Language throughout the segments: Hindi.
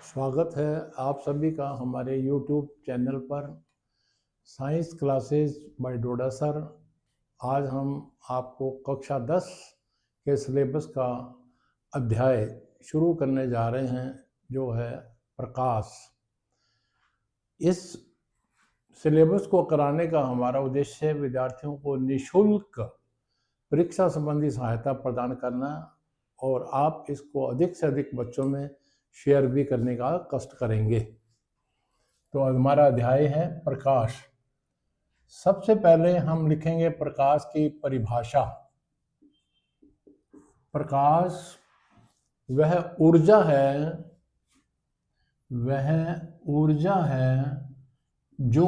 स्वागत है आप सभी का हमारे YouTube चैनल पर साइंस क्लासेस बाय डोडा सर। आज हम आपको कक्षा 10 के सिलेबस का अध्याय शुरू करने जा रहे हैं, जो है प्रकाश। इस सिलेबस को कराने का हमारा उद्देश्य विद्यार्थियों को निःशुल्क परीक्षा संबंधी सहायता प्रदान करना, और आप इसको अधिक से अधिक बच्चों में शेयर भी करने का कष्ट करेंगे। तो हमारा अध्याय है प्रकाश। सबसे पहले हम लिखेंगे प्रकाश की परिभाषा। प्रकाश वह ऊर्जा है जो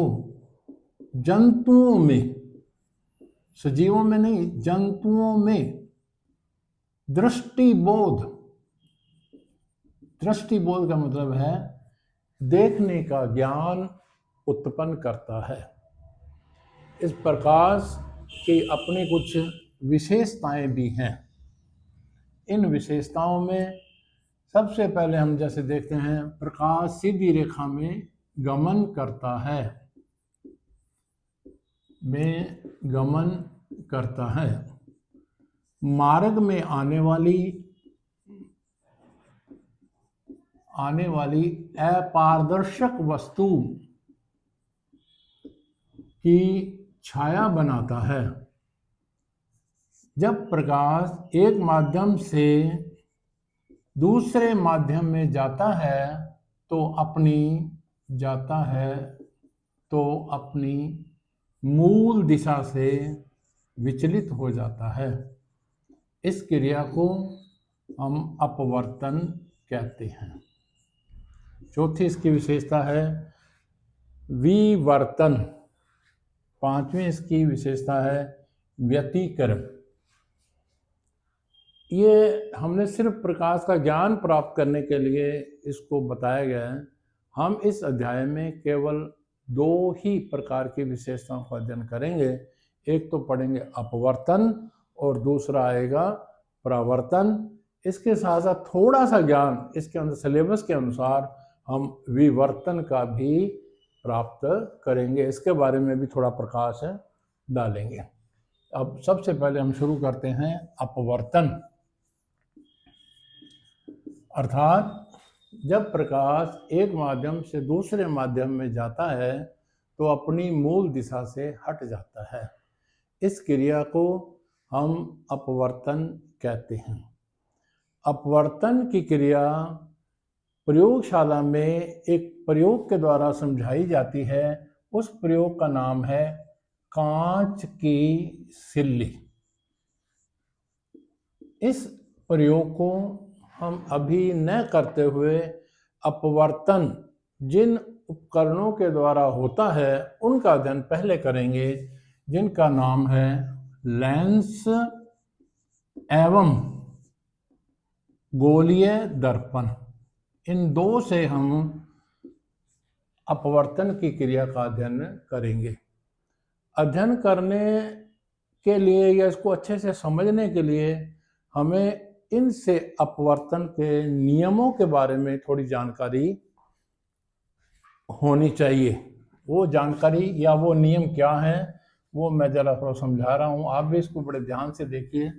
जंतुओं में, सजीवों में नहीं, जंतुओं में दृष्टिबोध का मतलब है देखने का ज्ञान उत्पन्न करता है। इस प्रकाश की अपनी कुछ विशेषताएं भी हैं। इन विशेषताओं में सबसे पहले हम जैसे देखते हैं, प्रकाश सीधी रेखा में गमन करता है। मार्ग में आने वाली अपारदर्शक वस्तु की छाया बनाता है। जब प्रकाश एक माध्यम से दूसरे माध्यम में जाता है तो अपनी मूल दिशा से विचलित हो जाता है। इस क्रिया को हम अपवर्तन कहते हैं। चौथी इसकी विशेषता है विवर्तन। पांचवी इसकी विशेषता है व्यतिकरण। ये हमने सिर्फ प्रकाश का ज्ञान प्राप्त करने के लिए इसको बताया गया है। हम इस अध्याय में केवल दो ही प्रकार की विशेषताओं का अध्ययन करेंगे। एक तो पढ़ेंगे अपवर्तन और दूसरा आएगा परावर्तन। इसके साथ साथ थोड़ा सा ज्ञान इसके अंदर सिलेबस के अनुसार हम विवर्तन का भी प्राप्त करेंगे। इसके बारे में भी थोड़ा प्रकाश डालेंगे। अब सबसे पहले हम शुरू करते हैं अपवर्तन। अर्थात जब प्रकाश एक माध्यम से दूसरे माध्यम में जाता है तो अपनी मूल दिशा से हट जाता है। इस क्रिया को हम अपवर्तन कहते हैं। अपवर्तन की क्रिया प्रयोगशाला में एक प्रयोग के द्वारा समझाई जाती है। उस प्रयोग का नाम है कांच की सिल्ली। इस प्रयोग को हम अभी न करते हुए अपवर्तन जिन उपकरणों के द्वारा होता है उनका अध्ययन पहले करेंगे, जिनका नाम है लेंस एवं गोलीय दर्पण। इन दो से हम अपवर्तन की क्रिया का अध्ययन करेंगे। अध्ययन करने के लिए या इसको अच्छे से समझने के लिए हमें इनसे अपवर्तन के नियमों के बारे में थोड़ी जानकारी होनी चाहिए। वो जानकारी या वो नियम क्या है वो मैं जरा थोड़ा समझा रहा हूँ, आप भी इसको बड़े ध्यान से देखिए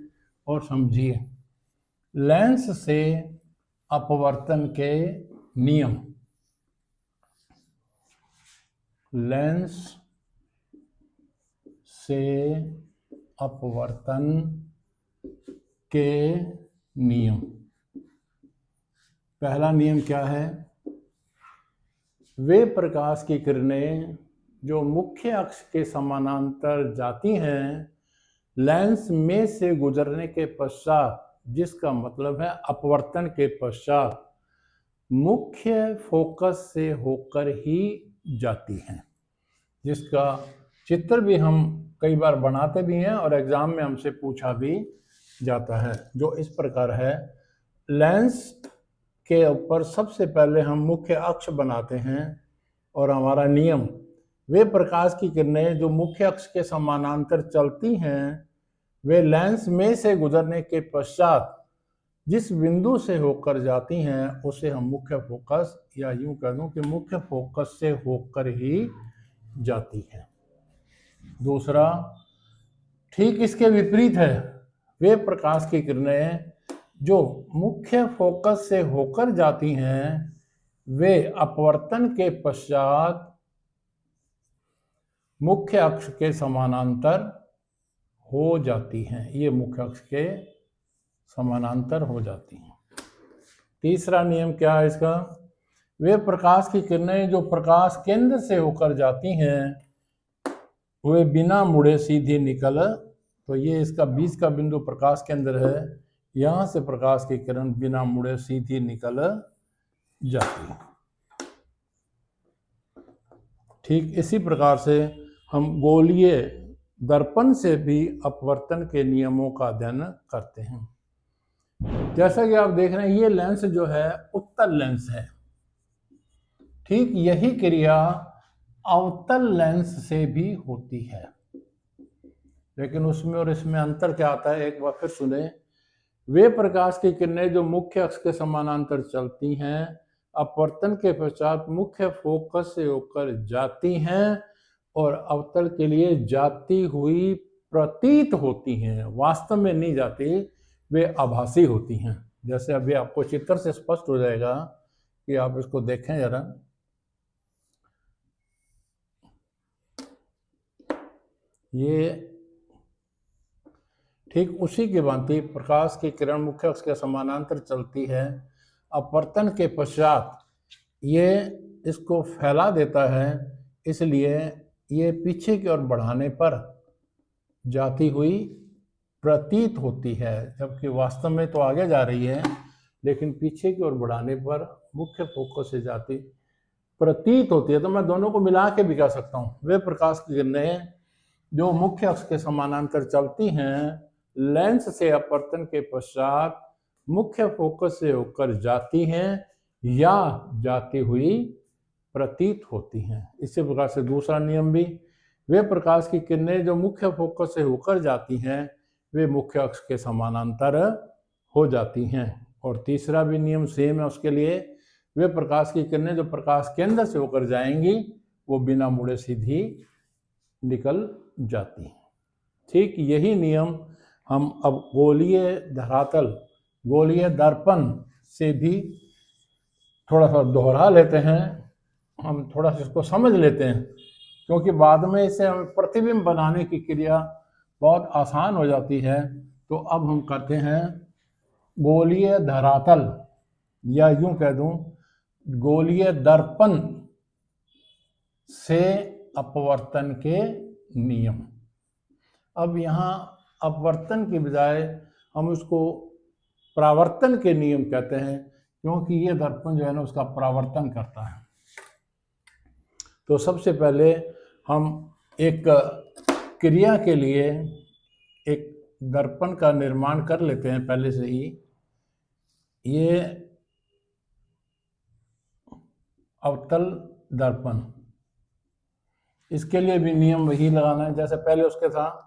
और समझिए। लेंस से अपवर्तन के नियम। लेंस से अपवर्तन के नियम। पहला नियम क्या है? वे प्रकाश की किरणें जो मुख्य अक्ष के समानांतर जाती हैं, लेंस में से गुजरने के पश्चात, जिसका मतलब है अपवर्तन के पश्चात, मुख्य फोकस से होकर ही जाती हैं। जिसका चित्र भी हम कई बार बनाते भी हैं और एग्जाम में हमसे पूछा भी जाता है, जो इस प्रकार है। लेंस के ऊपर सबसे पहले हम मुख्य अक्ष बनाते हैं और हमारा नियम, वे प्रकाश की किरणें जो मुख्य अक्ष के समानांतर चलती हैं, वे लेंस में से गुजरने के पश्चात जिस बिंदु से होकर जाती हैं उसे हम मुख्य फोकस, या यूं कह दूं कि मुख्य फोकस से होकर ही जाती है। दूसरा, ठीक इसके विपरीत है, वे प्रकाश की किरणें जो मुख्य फोकस से होकर जाती हैं वे अपवर्तन के पश्चात मुख्य अक्ष के समानांतर हो जाती हैं। ये मुख्य अक्ष के समानांतर हो जाती हैं। तीसरा नियम क्या है इसका? वे प्रकाश की किरणें जो प्रकाश केंद्र से होकर जाती हैं वे बिना मुड़े सीधी निकल, तो ये इसका बीच का बिंदु प्रकाश केंद्र है, यहां से प्रकाश की किरण बिना मुड़े सीधी निकल जाती है। ठीक इसी प्रकार से हम गोलीय दर्पण से भी अपवर्तन के नियमों का अध्ययन करते हैं। जैसा कि आप देख रहे हैं, ये लेंस जो है उत्तल लेंस है। ठीक यही क्रिया अवतल लेंस से भी होती है, लेकिन उसमें और इसमें अंतर क्या आता है, एक बार फिर सुने। वे प्रकाश की किरणें जो मुख्य अक्ष के समानांतर चलती हैं अपवर्तन के पश्चात मुख्य फोकस से होकर जाती हैं और अवतल के लिए जाती हुई प्रतीत होती हैं, वास्तव में नहीं जाती, वे आभासी होती हैं। जैसे अभी आपको चित्र से स्पष्ट हो जाएगा कि आप इसको देखें जरा। ये ठीक उसी की भांति प्रकाश की किरण मुख्य अक्ष के समानांतर चलती है, अपवर्तन के पश्चात ये इसको फैला देता है, इसलिए ये पीछे की ओर बढ़ाने पर जाती हुई प्रतीत होती है, जबकि वास्तव में तो आगे जा रही है, लेकिन पीछे की ओर बढ़ाने पर मुख्य फोकस से जाती प्रतीत होती है। तो मैं दोनों को मिला के भी कह सकता हूँ, वे प्रकाश की किरणें जो मुख्य अक्ष के समानांतर चलती हैं लेंस से अपवर्तन के पश्चात मुख्य फोकस से होकर जाती हैं या जाती हुई प्रतीत होती हैं। इसी प्रकार से दूसरा नियम भी, वे प्रकाश की किरणें जो मुख्य फोकस से होकर जाती हैं वे मुख्य अक्ष के समानांतर हो जाती हैं। और तीसरा भी नियम सेम है उसके लिए, वे प्रकाश की किरणें जो प्रकाश केंद्र से होकर जाएंगी वो बिना मुड़े सीधी निकल जाती हैं। ठीक यही नियम हम अब गोलीय धरातल, गोलीय दर्पण से भी थोड़ा सा दोहरा लेते हैं, हम थोड़ा सा इसको समझ लेते हैं, क्योंकि बाद में इसे हमें प्रतिबिंब बनाने की क्रिया बहुत आसान हो जाती है। तो अब हम करते हैं गोलीय धरातल, या यूं कह दूं गोलीय दर्पण से अपवर्तन के नियम। अब यहाँ अपवर्तन की बजाय हम उसको परावर्तन के नियम कहते हैं, क्योंकि ये दर्पण जो है ना उसका परावर्तन करता है। तो सबसे पहले हम एक क्रिया के लिए एक दर्पण का निर्माण कर लेते हैं पहले से ही। ये अवतल दर्पण, इसके लिए भी नियम वही लगाना है जैसे पहले उसके था।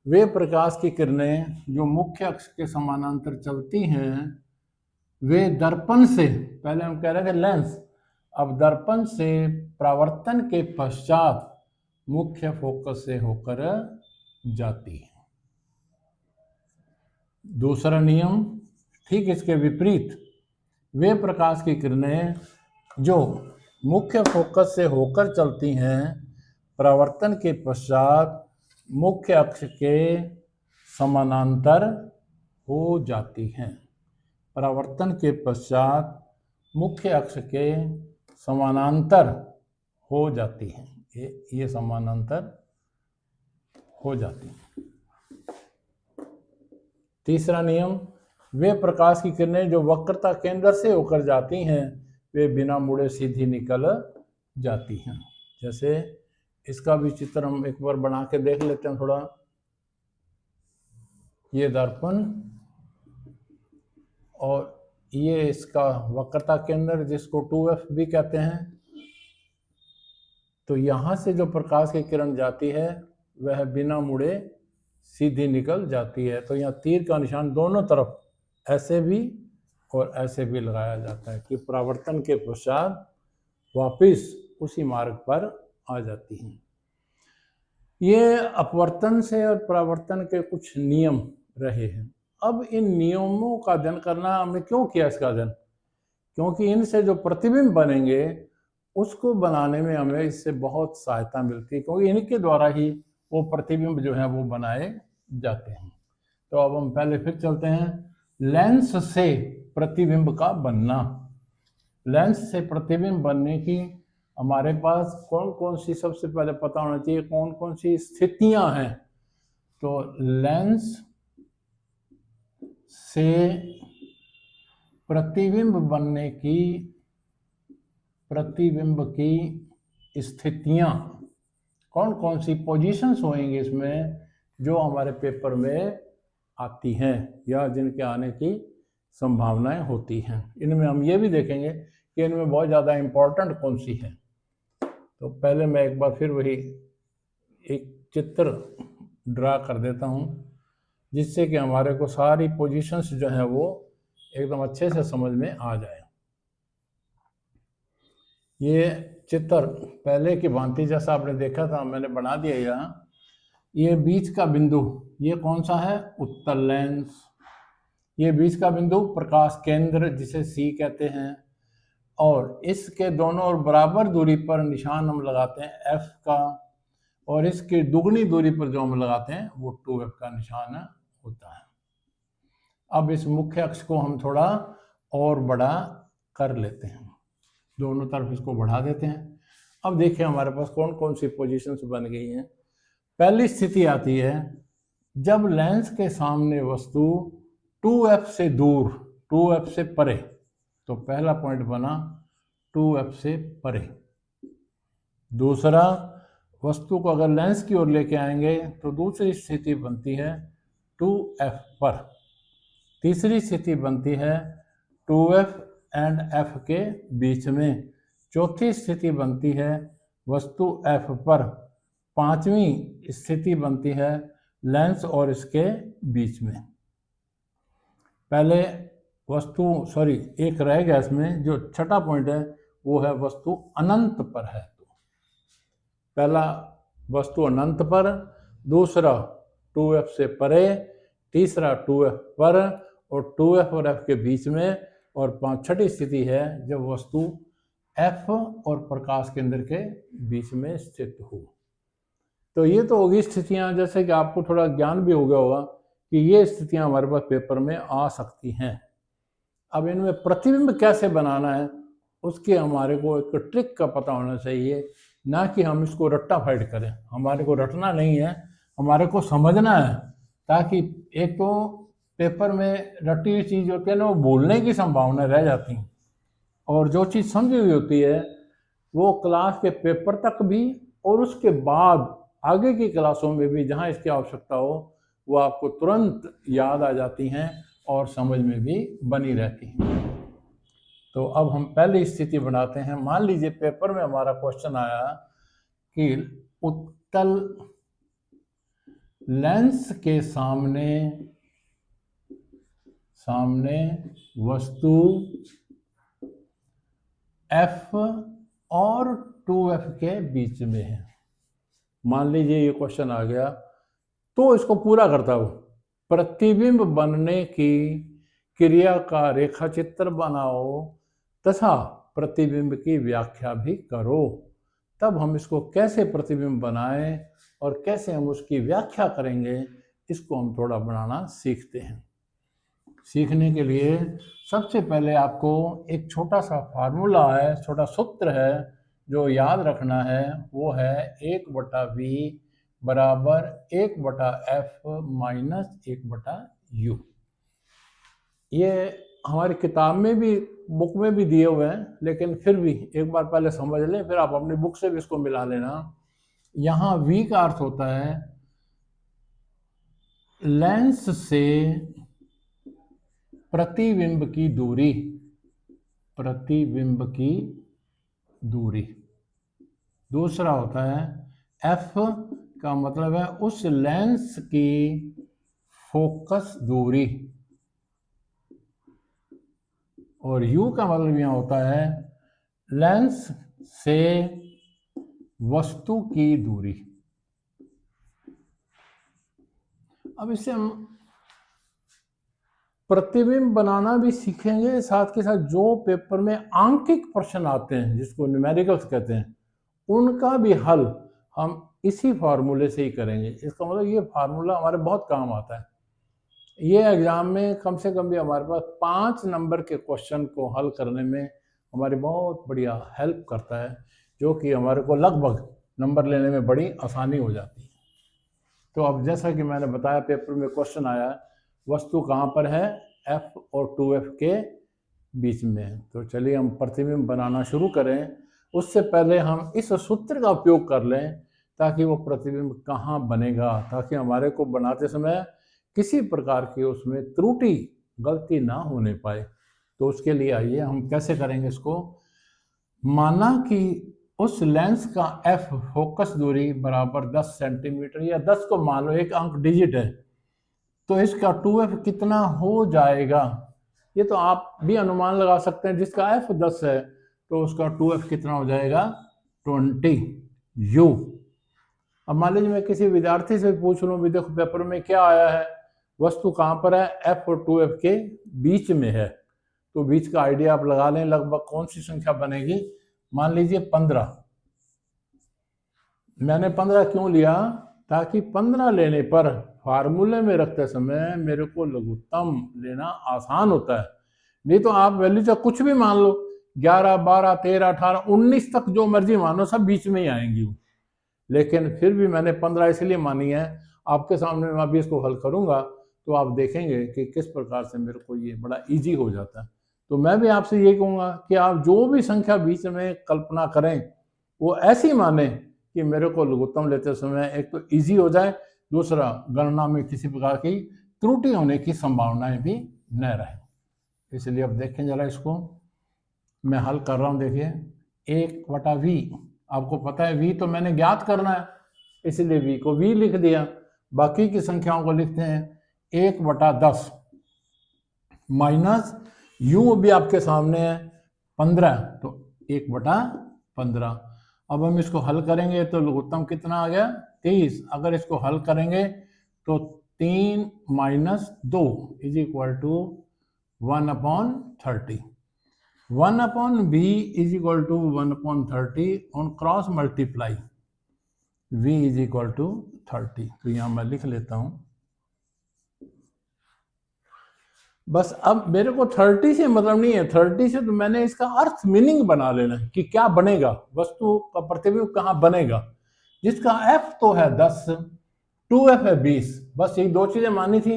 वे प्रकाश की किरणें जो मुख्य अक्ष के समानांतर चलती हैं वे दर्पण से, पहले हम कह रहे थे लेंस, अब दर्पण से परावर्तन के पश्चात मुख्य फोकस से होकर जाती है। दूसरा नियम ठीक इसके विपरीत, वे प्रकाश की किरणें जो मुख्य फोकस से होकर चलती हैं परावर्तन के पश्चात मुख्य अक्ष के समानांतर हो जाती हैं। परावर्तन के पश्चात मुख्य अक्ष के समानांतर हो जाती हैं, ये समानांतर हो जाती हैं। तीसरा नियम, वे प्रकाश की किरणें जो वक्रता केंद्र से होकर जाती हैं वे बिना मुड़े सीधी निकल जाती हैं। जैसे इसका भी चित्र हम एक बार बना के देख लेते हैं थोड़ा। ये दर्पण और ये इसका वक्रता केंद्र जिसको 2F भी कहते हैं। तो यहाँ से जो प्रकाश की किरण जाती है वह बिना मुड़े सीधी निकल जाती है। तो यहाँ तीर का निशान दोनों तरफ ऐसे भी और ऐसे भी लगाया जाता है कि परावर्तन के पश्चात वापस उसी मार्ग पर आ जाती हैं। ये अपवर्तन से और परावर्तन के कुछ नियम रहे हैं। अब इन नियमों का अध्ययन करना हमने क्यों किया इसका अध्ययन? क्योंकि इनसे जो प्रतिबिंब बनेंगे उसको बनाने में हमें इससे बहुत सहायता मिलती है, क्योंकि इनके द्वारा ही वो प्रतिबिंब जो है वो बनाए जाते हैं। तो अब हम पहले फिर चलते हैं, लेंस से प्रतिबिंब का बनना। लेंस से प्रतिबिंब बनने की हमारे पास कौन कौन सी, सबसे पहले पता होना चाहिए कौन कौन सी स्थितियां हैं। तो लेंस से प्रतिबिंब बनने की, प्रतिबिंब की स्थितियां कौन कौन सी पोजीशंस होंगी इसमें जो हमारे पेपर में आती हैं या जिनके आने की संभावनाएं होती हैं। इनमें हम ये भी देखेंगे कि इनमें बहुत ज़्यादा इम्पोर्टेंट कौन सी है। तो पहले मैं एक बार फिर वही एक चित्र ड्रा कर देता हूँ जिससे कि हमारे को सारी पोजीशंस जो है वो एकदम अच्छे से समझ में आ जाए। ये चित्र पहले की भांति जैसा आपने देखा था मैंने बना दिया यहाँ। ये बीच का बिंदु ये कौन सा है? उत्तल लेंस। ये बीच का बिंदु प्रकाश केंद्र जिसे सी कहते हैं, और इसके दोनों और बराबर दूरी पर निशान हम लगाते हैं एफ का, और इसकी दुगनी दूरी पर जो हम लगाते हैं वो 2f का निशान होता है। अब इस मुख्य अक्ष को हम थोड़ा और बड़ा कर लेते हैं, दोनों तरफ इसको बढ़ा देते हैं। अब देखिए हमारे पास कौन कौन सी पोजीशंस बन गई हैं। पहली स्थिति आती है जब लेंस के सामने वस्तु 2f से दूर, 2f से परे, तो पहला पॉइंट बना 2f से परे। दूसरा, वस्तु को अगर लेंस की ओर लेके आएंगे तो दूसरी स्थिति बनती है 2f पर। तीसरी स्थिति बनती है 2f एंड f के बीच में। चौथी स्थिति बनती है वस्तु f पर। पांचवी स्थिति बनती है लेंस और इसके बीच में। पहले वस्तु एक रह गया इसमें, जो छठा पॉइंट है वो है वस्तु अनंत पर है। तो पहला वस्तु अनंत पर, दूसरा 2f से परे, तीसरा 2f पर और 2f और f के बीच में, और छठी स्थिति है जब वस्तु f और प्रकाश केंद्र के बीच में स्थित हो। तो ये तो होगी स्थितियां, जैसे कि आपको थोड़ा ज्ञान भी हो गया होगा कि ये स्थितियां हमारे पास पेपर में आ सकती हैं। अब इनमें प्रतिबिंब कैसे बनाना है उसके हमारे को एक ट्रिक का पता होना चाहिए, ना कि हम इसको रट्टा फाइट करें। हमारे को रटना नहीं है, हमारे को समझना है, ताकि एक तो पेपर में रटी हुई चीज़ होती है ना, वो भूलने की संभावना रह जाती है, और जो चीज़ समझी हुई होती है वो क्लास के पेपर तक भी और उसके बाद आगे की क्लासों में भी जहाँ इसकी आवश्यकता हो वो आपको तुरंत याद आ जाती हैं और समझ में भी बनी रहती हैं। तो अब हम पहली स्थिति बनाते हैं। मान लीजिए पेपर में हमारा क्वेश्चन आया कि उत्तल लेंस के सामने वस्तु f और 2f के बीच में है। मान लीजिए ये क्वेश्चन आ गया, तो इसको पूरा करता हूं। प्रतिबिंब बनने की क्रिया का रेखाचित्र बनाओ तथा प्रतिबिंब की व्याख्या भी करो। तब हम इसको कैसे प्रतिबिंब बनाएं और कैसे हम उसकी व्याख्या करेंगे, इसको हम थोड़ा बनाना सीखते हैं। सीखने के लिए सबसे पहले आपको एक छोटा सा फार्मूला है, छोटा सूत्र है जो याद रखना है, वो है 1/v बराबर 1/f माइनस 1/u। ये हमारी किताब में भी, बुक में भी दिए हुए हैं, लेकिन फिर भी एक बार पहले समझ लें, फिर आप अपनी बुक से भी इसको मिला लेना। यहाँ v का अर्थ होता है लेंस से प्रतिबिंब की दूरी, प्रतिबिंब की दूरी। दूसरा होता है f का मतलब है उस लेंस की फोकस दूरी, और u का मतलब यहाँ होता है लेंस से वस्तु की दूरी। अब इससे हम प्रतिबिंब बनाना भी सीखेंगे, साथ के साथ जो पेपर में आंकिक प्रश्न आते हैं जिसको न्यूमेरिकल्स कहते हैं उनका भी हल हम इसी फार्मूले से ही करेंगे। इसका मतलब ये फार्मूला हमारे बहुत काम आता है। ये एग्जाम में कम से कम भी हमारे पास 5 नंबर के क्वेश्चन को हल करने में हमारी बहुत बढ़िया हेल्प करता है, जो कि हमारे को लगभग नंबर लेने में बड़ी आसानी हो जाती है। तो अब जैसा कि मैंने बताया पेपर में क्वेश्चन आया वस्तु कहाँ पर है, F और 2F के बीच में। तो चलिए हम प्रतिबिंब बनाना शुरू करें। उससे पहले हम इस सूत्र का उपयोग कर लें ताकि वो प्रतिबिंब कहाँ बनेगा, ताकि हमारे को बनाते समय किसी प्रकार की उसमें त्रुटि गलती ना होने पाए। तो उसके लिए आइए हम कैसे करेंगे इसको। माना कि उस लेंस का F फोकस दूरी बराबर 10 सेंटीमीटर या 10 को मान लो, एक अंक डिजिट है, तो इसका 2F कितना हो जाएगा ये तो आप भी अनुमान लगा सकते हैं। जिसका F 10 है तो उसका 2F कितना हो जाएगा 20 U। अब मान लीजिए मैं किसी विद्यार्थी से पूछ लूँ भी देखो पेपर में क्या आया है, वस्तु कहाँ पर है, F और 2F के बीच में है। तो बीच का आइडिया आप लगा लें लगभग कौन सी संख्या बनेगी। मान लीजिए 15। मैंने 15 क्यों लिया, ताकि 15 लेने पर फार्मूले में रखते समय मेरे को लघुत्तम लेना आसान होता है। नहीं तो आप वैल्यू चाहे कुछ भी मान लो, 11, 12, 13, 18, 19 तक जो मर्जी मानो, सब बीच में ही आएंगी। लेकिन फिर भी मैंने 15 इसलिए मानी है, आपके सामने मैं अभी इसको हल करूंगा तो आप देखेंगे कि किस प्रकार से मेरे को ये बड़ा इजी हो जाता है। तो मैं भी आपसे ये कहूँगा कि आप जो भी संख्या बीच में कल्पना करें वो ऐसी माने कि मेरे को लघुत्तम लेते समय एक तो इजी हो जाए, दूसरा गणना में किसी प्रकार की त्रुटि होने की संभावनाएं भी न रहे। इसलिए अब देखें जरा इसको, मैं हल कर रहा हूँ। देखिए 1/v, आपको पता है v तो मैंने ज्ञात करना है, इसलिए v को v लिख दिया। बाकी की संख्याओं को लिखते हैं 1/10 माइनस u भी आपके सामने है 15, तो 1/15। अब हम इसको हल करेंगे तो लघुत्तम कितना आ गया 30। अगर इसको हल करेंगे तो 3 - 2 = 1/30। 1/b = 1/30 on cross multiply v = 30। तो यहाँ मैं लिख लेता हूँ। बस अब मेरे को 30 से मतलब नहीं है, 30 से तो मैंने इसका अर्थ मीनिंग बना लेना है कि क्या बनेगा, वस्तु का प्रतिबिंब कहाँ बनेगा। जिसका F तो है 10, 2F है 20, बस ये दो चीजें मानी थी।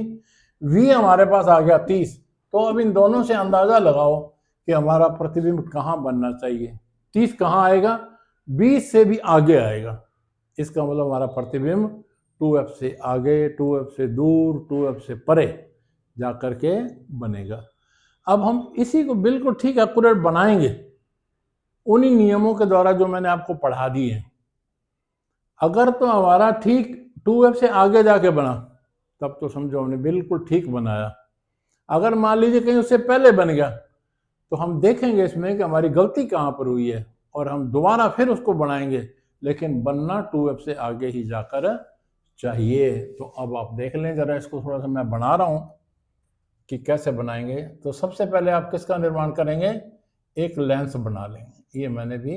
V हमारे पास आ गया 30। तो अब इन दोनों से अंदाजा लगाओ कि हमारा प्रतिबिंब कहाँ बनना चाहिए। 30 कहाँ आएगा, 20 से भी आगे आएगा। इसका मतलब हमारा प्रतिबिंब 2F से आगे, 2F से दूर, 2F से परे जा करके बनेगा। अब हम इसी को बिल्कुल ठीक एक्यूरेट बनाएंगे उन्हीं नियमों के द्वारा जो मैंने आपको पढ़ा दिए हैं। अगर तो हमारा ठीक 2F से आगे जाके बना तब तो समझो हमने बिल्कुल ठीक बनाया। अगर मान लीजिए कहीं उससे पहले बन गया तो हम देखेंगे इसमें कि हमारी गलती कहाँ पर हुई है और हम दोबारा फिर उसको बनाएंगे, लेकिन बनना 2F से आगे ही जाकर चाहिए। तो अब आप देख लें जरा, इसको थोड़ा सा मैं बना रहा हूँ कि कैसे बनाएंगे। तो सबसे पहले आप किसका निर्माण करेंगे, एक लेंस बना लेंगे। ये मैंने भी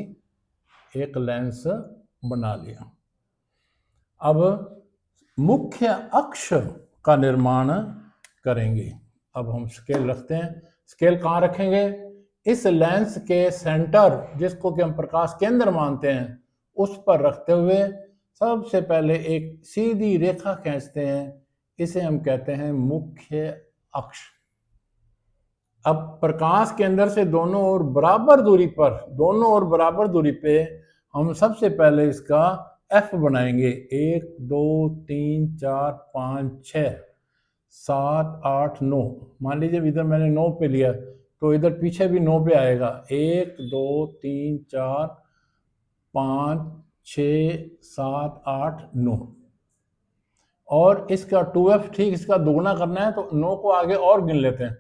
एक लेंस बना लिया। अब मुख्य अक्ष का निर्माण करेंगे। अब हम स्केल रखते हैं। स्केल कहाँ रखेंगे, इस लेंस के सेंटर जिसको कि हम प्रकाश केंद्र मानते हैं उस पर रखते हुए सबसे पहले एक सीधी रेखा खींचते हैं। इसे हम कहते हैं मुख्य अक्ष। अब प्रकाश केंद्र से दोनों ओर बराबर दूरी पे हम सबसे पहले इसका F बनाएंगे। 1 2 3 4 5 6 7 8 9। मान लीजिए इधर मैंने 9 पे लिया तो इधर पीछे भी 9 पे आएगा। 1 2 3 4 5 6 7 8 9। और इसका 2F ठीक इसका दोगुना करना है तो 9 को आगे और गिन लेते हैं।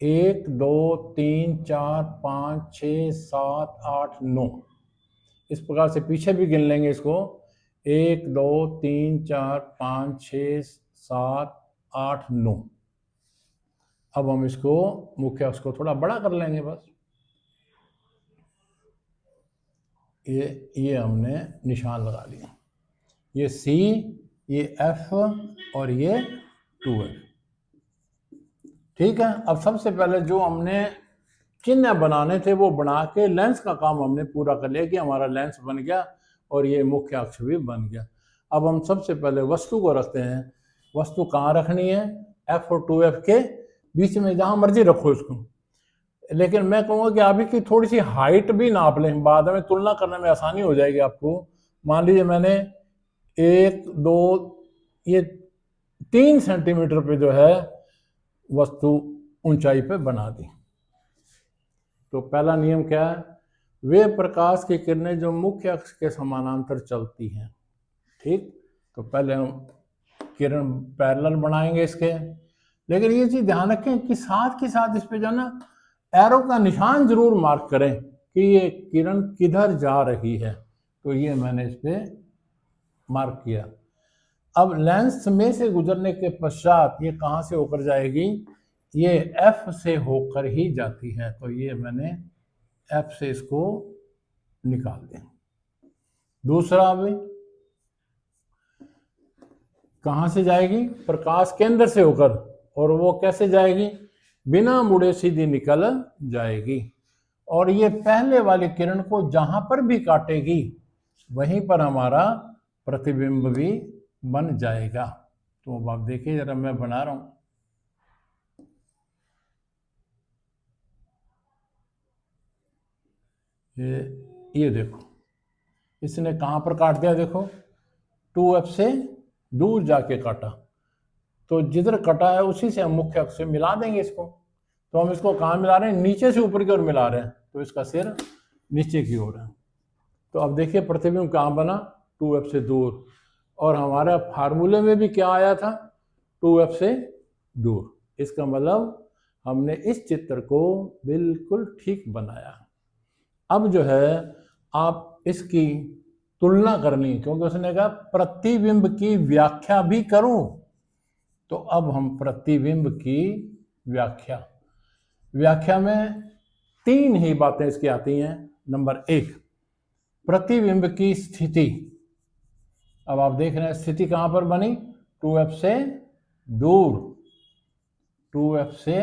1 2 3 4 5 6 7 8 9, इस प्रकार से पीछे भी गिन लेंगे इसको। 1 2 3 4 5 6 7 8 9। अब हम इसको मुख्य अक्ष को थोड़ा बड़ा कर लेंगे बस। ये हमने निशान लगा लिया। ये C, ये F और ये 2F। ठीक है। अब सबसे पहले जो हमने चिन्ह बनाने थे वो बना के लेंस का काम हमने पूरा कर लिया कि हमारा लेंस बन गया और ये मुख्य अक्ष भी बन गया। अब हम सबसे पहले वस्तु को रखते हैं। वस्तु कहाँ रखनी है? F और 2F के बीच में, जहाँ मर्जी रखो इसको। लेकिन मैं कहूँगा कि अभी की थोड़ी सी हाइट भी नाप लें, बाद में तुलना करने में आसानी हो जाएगी आपको। मान लीजिए मैंने 1 2 ये 3 सेंटीमीटर पे जो है वस्तु ऊंचाई पे बना दी। तो पहला नियम क्या है? वे प्रकाश की किरणें जो मुख्य अक्ष के समानांतर चलती हैं। ठीक, तो पहले हम किरण पैरेलल बनाएंगे इसके। लेकिन ये चीज ध्यान रखें कि साथ के साथ इस पे जो है ना एरो का निशान जरूर मार्क करें कि ये किरण किधर जा रही है। तो ये मैंने इस पे मार्क किया। अब लेंस में से गुजरने के पश्चात ये कहाँ से होकर जाएगी? ये F से होकर ही जाती है। तो ये मैंने F से इसको निकाल दिया। दूसरा भी कहाँ से जाएगी? प्रकाश केंद्र से होकर। और वो कैसे जाएगी? बिना मुड़े सीधी निकल जाएगी। और ये पहले वाली किरण को जहां पर भी काटेगी वहीं पर हमारा प्रतिबिंब भी बन जाएगा। तो अब आप देखिए जरा, मैं बना रहा हूं। ये देखो, इसने कहां पर काट दिया? देखो 2F से दूर जाके काटा। तो जिधर कटा है उसी से हम मुख्य अक्ष से मिला देंगे इसको। तो हम इसको कहाँ मिला रहे हैं? नीचे से ऊपर की ओर मिला रहे हैं। तो इसका सिर नीचे की ओर है। तो अब देखिए प्रतिबिंब कहाँ बना? 2F से दूर। और हमारा फार्मूले में भी क्या आया था? 2F से दूर। इसका मतलब हमने इस चित्र को बिल्कुल ठीक बनाया। अब जो है आप इसकी तुलना करनी, क्योंकि उसने कहा प्रतिबिंब की व्याख्या भी करूं। तो अब हम प्रतिबिंब की व्याख्या में 3 ही बातें इसकी आती हैं। नंबर 1, प्रतिबिंब की स्थिति। अब आप देख रहे हैं स्थिति कहां पर बनी? 2F से दूर। 2F से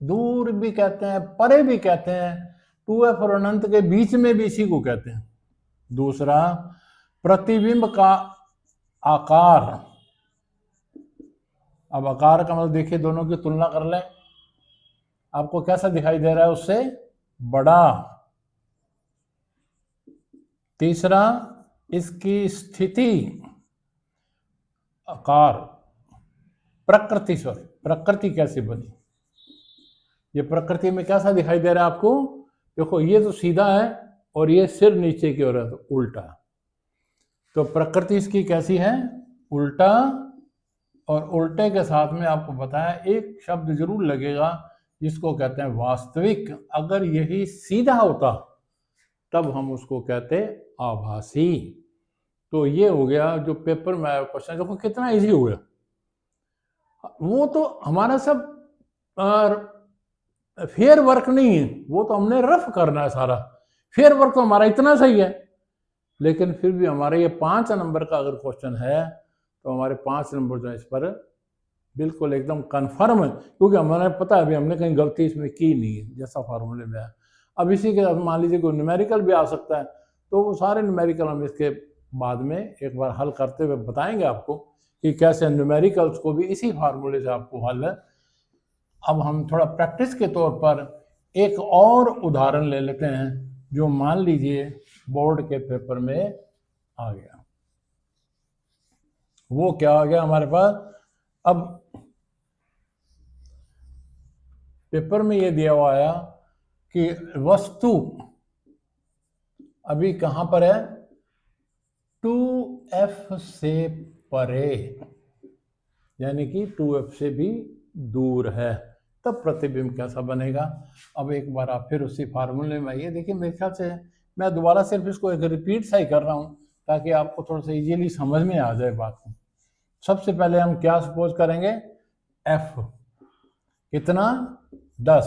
दूर भी कहते हैं, परे भी कहते हैं। 2F और अनंत के बीच में भी इसी को कहते हैं। दूसरा, प्रतिबिंब का आकार। अब आकार का मतलब देखिए, दोनों की तुलना कर लें। आपको कैसा दिखाई दे रहा है? उससे बड़ा। तीसरा, इसकी स्थिति, आकार, प्रकृति कैसी बनी? ये प्रकृति में कैसा दिखाई दे रहा है आपको? देखो ये तो सीधा है और ये सिर नीचे की ओर है, तो उल्टा। तो प्रकृति इसकी कैसी है? उल्टा। और उल्टे के साथ में आपको बताया एक शब्द जरूर लगेगा जिसको कहते हैं वास्तविक। अगर यही सीधा होता तब हम उसको कहते आभासी। तो ये हो गया जो पेपर में आया क्वेश्चन। देखो कितना इजी हो गया। वो तो हमारा सब फेयर वर्क नहीं है, वो तो हमने रफ करना है सारा। फेयर वर्क तो हमारा इतना सही है, लेकिन फिर भी हमारे ये 5 नंबर का अगर क्वेश्चन है तो हमारे 5 नंबर जो है इस पर बिल्कुल एकदम कन्फर्म है, क्योंकि हमारे पता है अभी हमने कहीं गलती इसमें की नहीं है, जैसा फार्मूले में है। अब इसी के साथ मान लीजिए कोई न्यूमेरिकल भी आ सकता है, तो वो सारे न्यूमेरिकल हम इसके बाद में एक बार हल करते हुए बताएंगे आपको कि कैसे न्यूमेरिकल्स को भी इसी फार्मूले से आपको हल है। अब हम थोड़ा प्रैक्टिस के तौर पर एक और उदाहरण ले लेते हैं जो मान लीजिए बोर्ड के पेपर में आ गया। वो क्या आ गया हमारे पास? अब पेपर में ये दिया हुआ आया कि वस्तु अभी कहां पर है? 2F से परे, यानी कि 2F से भी दूर है। तब प्रतिबिंब कैसा बनेगा। अब एक बार आप फिर उसी फार्मूले में आइए। देखिए मेरे ख्याल से मैं दोबारा सिर्फ इसको एक रिपीट सा ही कर रहा हूँ ताकि आपको थोड़ा सा इजीली समझ में आ जाए बात को। सबसे पहले हम क्या सपोज करेंगे, f कितना 10,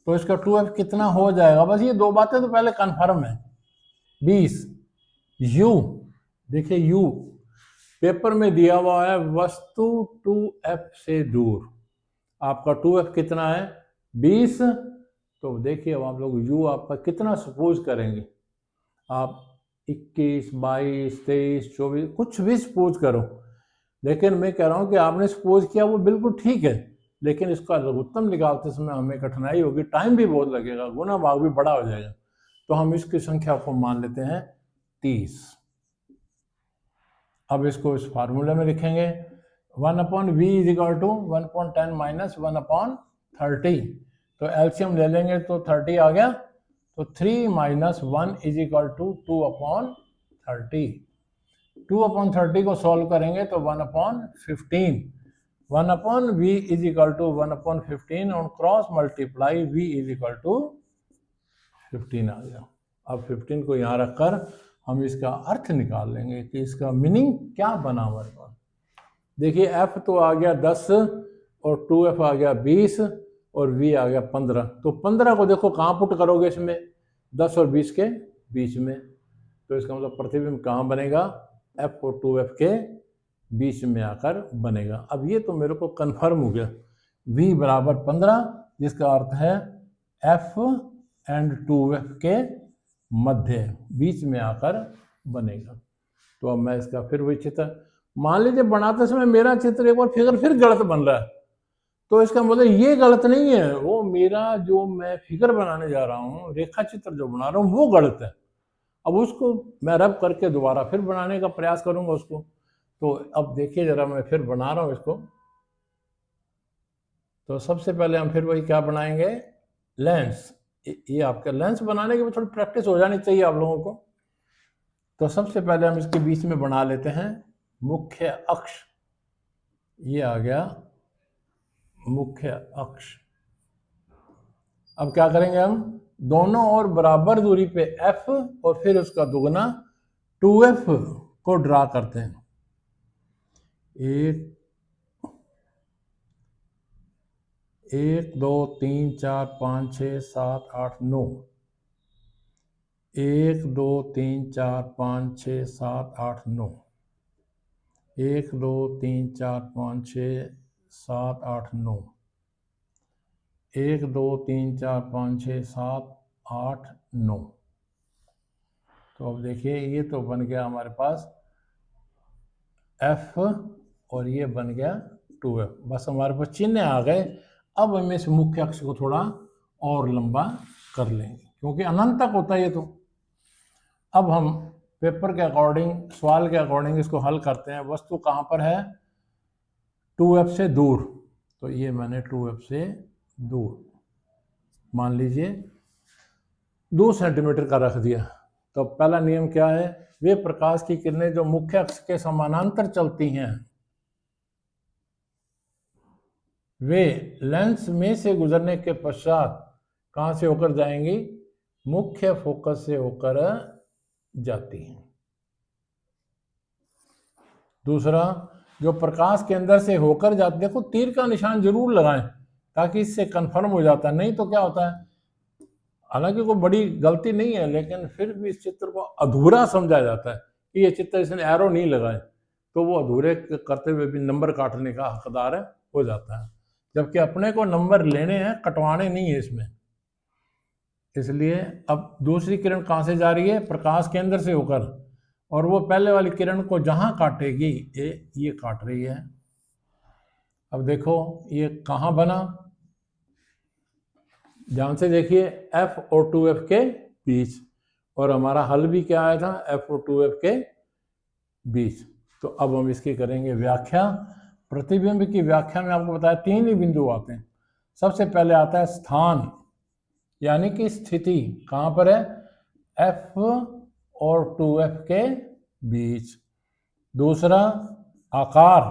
तो इसका 2f कितना हो जाएगा। बस ये दो बातें तो पहले कन्फर्म है। 20 u, देखिए u पेपर में दिया हुआ है वस्तु 2f से दूर, आपका 2f कितना है 20। तो देखिए अब आप लोग u आपका कितना सपोज करेंगे, आप 21, 22, 23, 24 कुछ भी सपोज करो, लेकिन मैं कह रहा हूँ कि आपने सपोज किया वो बिल्कुल ठीक है, लेकिन इसका लघुत्तम निकालते समय हमें कठिनाई होगी, टाइम भी बहुत लगेगा, गुना भाग भी बड़ा हो जाएगा। तो हम इसकी संख्या को मान लेते हैं 30। अब इसको इस फार्मूले में लिखेंगे 1/v is equal to 1/10 minus 1/30। तो एलसीएम ले लेंगे तो 30 आ गया, तो 3 माइनस 1 इज इक्वल टू 2/30। 2/30 को सॉल्व करेंगे तो 1/15। 1/v इज इक्वल टू 1/15 और cross multiply v is equal to 15 आ गया। अब 15 को यहाँ रखकर हम इसका अर्थ निकाल लेंगे कि इसका मीनिंग क्या बना हमारे पास। देखिए f तो आ गया 10 और 2f आ गया 20 और v आ गया 15। तो 15 को देखो कहाँ पुट करोगे इसमें, 10 और 20 के बीच में, तो इसका मतलब प्रतिबिंब कहाँ बनेगा, f और 2f के बीच में आकर बनेगा। अब ये तो मेरे को कन्फर्म हो गया, v बराबर 15, जिसका अर्थ है f एंड 2f के मध्य बीच में आकर बनेगा। तो अब मैं इसका फिर वही चित्र, मान लीजिए बनाते समय मेरा चित्र एक बार फिर गलत बन रहा है, तो इसका मतलब ये गलत नहीं है, वो मेरा जो मैं फिगर बनाने जा रहा हूँ, रेखा चित्र जो बना रहा हूँ वो गलत है। अब उसको मैं रब करके दोबारा फिर बनाने का प्रयास करूंगा उसको। तो अब देखिए जरा मैं फिर बना रहा हूँ इसको। तो सबसे पहले हम फिर वही क्या बनाएंगे, लेंस। ये आपका लेंस बनाने की थोड़ी प्रैक्टिस हो जानी चाहिए आप लोगों को। तो सबसे पहले हम इसके बीच में बना लेते हैं मुख्य अक्ष। ये आ गया मुख्य अक्ष। अब क्या करेंगे हम, दोनों ओर बराबर दूरी पे f और फिर उसका दुगना 2f को ड्रा करते हैं। 1 2 3 4 5 6 7 8 9, 1 2 3 4 5 6 7 8 9, 1 2 3 4 5 6 7 8 9, 1 2 3 4 5 6 7 8 9। तो अब देखिए ये तो बन गया हमारे पास f और ये बन गया 2f, बस हमारे पास चिन्ह आ गए। अब हम इस मुख्य अक्ष को थोड़ा और लंबा कर लेंगे क्योंकि अनंत तक होता है ये तो। अब हम पेपर के अकॉर्डिंग, सवाल के अकॉर्डिंग इसको हल करते हैं। वस्तु कहाँ पर है, 2f से दूर, तो ये मैंने 2f से दूर मान लीजिए 2 सेंटीमीटर का रख दिया। तो पहला नियम क्या है, वे प्रकाश की किरणें जो मुख्य अक्ष के समानांतर चलती हैं वे लेंस में से गुजरने के पश्चात कहां से होकर जाएंगी, मुख्य फोकस से होकर जाती हैं। दूसरा, जो प्रकाश के अंदर से होकर जाती, देखो तीर का निशान जरूर लगाएं ताकि इससे कंफर्म हो जाता है। नहीं तो क्या होता है, हालांकि कोई बड़ी गलती नहीं है लेकिन फिर भी इस चित्र को अधूरा समझा जाता है कि ये चित्र इसने एरो नहीं लगाए, तो वो अधूरे करते हुए भी नंबर काटने का हकदार हो जाता है, जबकि अपने को नंबर लेने हैं, कटवाने नहीं है इसमें। इसलिए अब दूसरी किरण कहाँ से जा रही है, प्रकाश केंद्र से होकर, और वो पहले वाली किरण को जहां काटेगी ये काट रही है। अब देखो ये कहाँ बना, ध्यान से देखिए, f और 2f के बीच, और हमारा हल भी क्या आया था, f और 2f के बीच। तो अब हम इसकी करेंगे व्याख्या। प्रतिबिंब की व्याख्या में आपको बताया 3 ही बिंदु आते हैं। सबसे पहले आता है स्थान, यानी कि स्थिति कहाँ पर है, f और 2f के बीच। दूसरा आकार,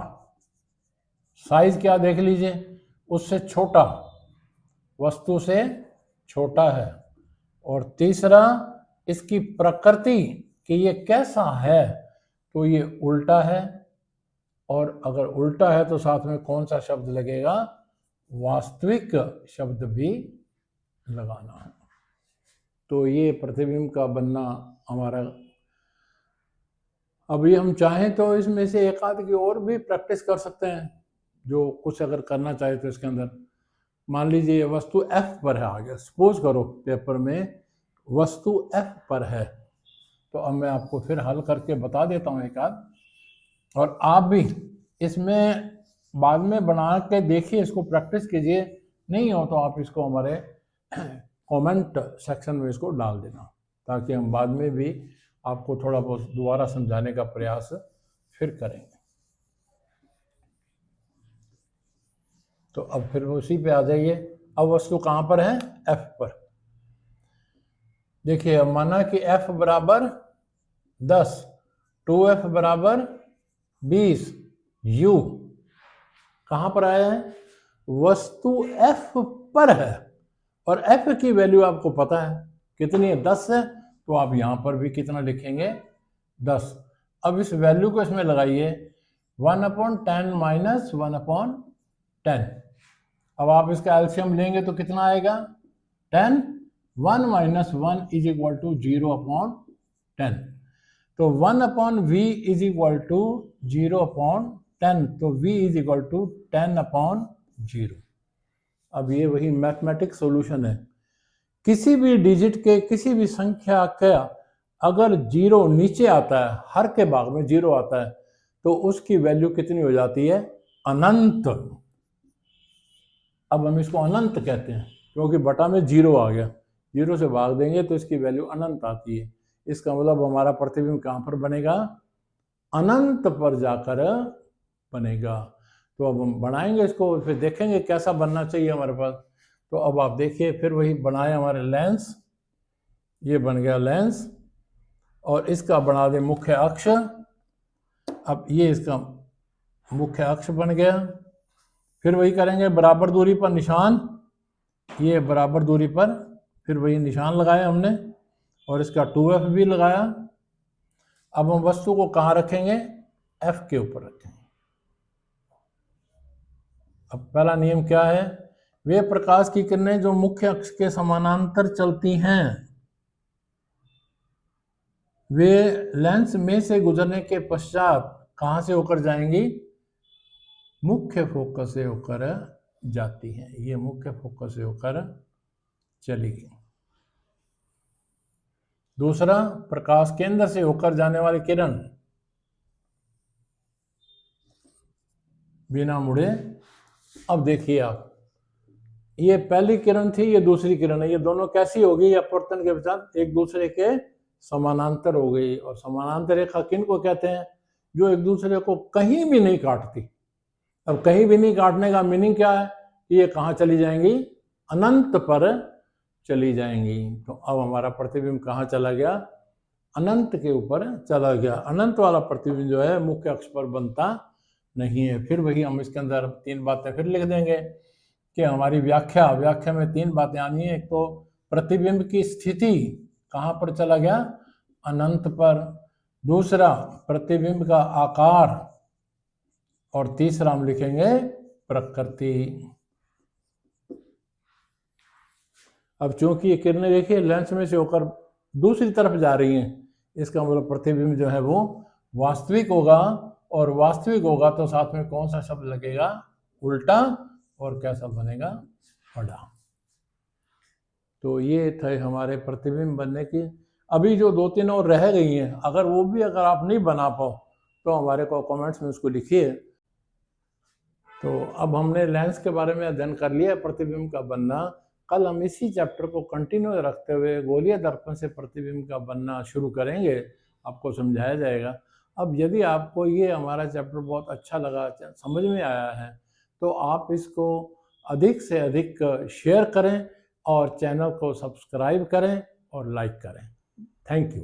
साइज क्या देख लीजिए, उससे छोटा, वस्तु से छोटा है, और तीसरा इसकी प्रकृति कि ये कैसा है, तो ये उल्टा है, और अगर उल्टा है तो साथ में कौन सा शब्द लगेगा, वास्तविक शब्द भी लगाना है। तो ये प्रतिबिंब का बनना हमारा। अभी हम चाहें तो इसमें से एक आध की और भी प्रैक्टिस कर सकते हैं, जो कुछ अगर करना चाहे तो इसके अंदर मान लीजिए वस्तु F पर है, आगे सपोज करो पेपर में वस्तु F पर है, तो अब मैं आपको फिर हल करके बता देता हूँ एक आध, और आप भी इसमें बाद में बना के देखिए, इसको प्रैक्टिस कीजिए। नहीं हो तो आप इसको हमारे कमेंट सेक्शन में इसको डाल देना, ताकि हम बाद में भी आपको थोड़ा बहुत दोबारा समझाने का प्रयास फिर करेंगे। तो अब फिर उसी पे आ जाइए। अब वस्तु कहाँ पर है, F पर। देखिए अब माना कि F बराबर 10, 2F बराबर 20, U कहाँ पर आया है, वस्तु F पर है, और F की वैल्यू आपको पता है कितनी है, 10 है, तो आप यहाँ पर भी कितना लिखेंगे, 10। अब इस वैल्यू को इसमें लगाइए, 1/10 माइनस 1/10। अब आप इसका एलसीएम लेंगे तो कितना आएगा, 10। 1 माइनस 1 इज इक्वल टू 0/10। तो 1/v इज इक्वल टू 0/10, तो v इज इक्वल टू 10/0। अब ये वही मैथमेटिक्स सॉल्यूशन है। किसी भी डिजिट के, किसी भी संख्या का अगर 0 नीचे आता है, हर के भाग में 0 आता है, तो उसकी वैल्यू कितनी हो जाती है, अनंत। अब हम इसको अनंत कहते हैं क्योंकि बटा में 0 आ गया, 0 से भाग देंगे तो इसकी वैल्यू अनंत आती है। इसका मतलब हमारा प्रतिबिंब कहाँ पर बनेगा, अनंत पर जाकर बनेगा। तो अब हम बनाएंगे इसको, फिर देखेंगे कैसा बनना चाहिए हमारे पास। तो अब आप देखिए, फिर वही बनाए हमारे लेंस, ये बन गया लेंस, और इसका बना दे मुख्य अक्ष। अब ये इसका मुख्य अक्ष बन गया। फिर वही करेंगे, बराबर दूरी पर निशान, ये बराबर दूरी पर फिर वही निशान लगाया हमने, और इसका 2F भी लगाया। अब हम वस्तु को कहाँ रखेंगे, F के ऊपर रखेंगे। अब पहला नियम क्या है, वे प्रकाश की किरणें जो मुख्य अक्ष के समानांतर चलती हैं, वे लेंस में से गुजरने के पश्चात कहाँ से होकर जाएंगी, मुख्य फोकस से होकर जाती हैं। ये मुख्य फोकस से होकर चलेगी। दूसरा, प्रकाश केंद्र से होकर जाने वाली किरण बिना मुड़े। अब देखिए आप, ये पहली किरण थी, ये दूसरी किरण है, ये दोनों कैसी होगी, अपवर्तन के साथ एक दूसरे के समानांतर हो गई। और समानांतर रेखा किन को कहते हैं, जो एक दूसरे को कहीं भी नहीं काटती। अब कहीं भी नहीं काटने का मीनिंग क्या है, ये कहाँ चली जाएंगी, अनंत पर चली जाएंगी। तो अब हमारा प्रतिबिंब कहाँ चला गया, अनंत के ऊपर चला गया। अनंत वाला प्रतिबिंब जो है मुख्य अक्ष पर बनता नहीं है। फिर वही हम इसके अंदर 3 बातें फिर लिख देंगे कि हमारी व्याख्या में 3 बातें आनी है। एक तो प्रतिबिंब की स्थिति कहाँ पर चला गया, अनंत पर। दूसरा, प्रतिबिंब का आकार, और तीसरा हम लिखेंगे प्रकृति। अब चूंकि ये किरणें देखिए लेंस में से होकर दूसरी तरफ जा रही हैं, इसका मतलब प्रतिबिंब जो है वो वास्तविक होगा, और वास्तविक होगा तो साथ में कौन सा शब्द लगेगा, उल्टा, और कैसा बनेगा, बड़ा। तो ये थे हमारे प्रतिबिंब बनने की। अभी जो 2-3 और रह गई हैं, अगर वो भी अगर आप नहीं बना पाओ तो हमारे को कमेंट्स में उसको लिखिए। तो अब हमने लेंस के बारे में अध्ययन कर लिया, प्रतिबिंब का बनना। कल हम इसी चैप्टर को कंटिन्यू रखते हुए गोलीय दर्पण से प्रतिबिंब का बनना शुरू करेंगे, आपको समझाया जाएगा। अब यदि आपको ये हमारा चैप्टर बहुत अच्छा लगा, समझ में आया है, तो आप इसको अधिक से अधिक शेयर करें और चैनल को सब्सक्राइब करें और लाइक करें। Thank you.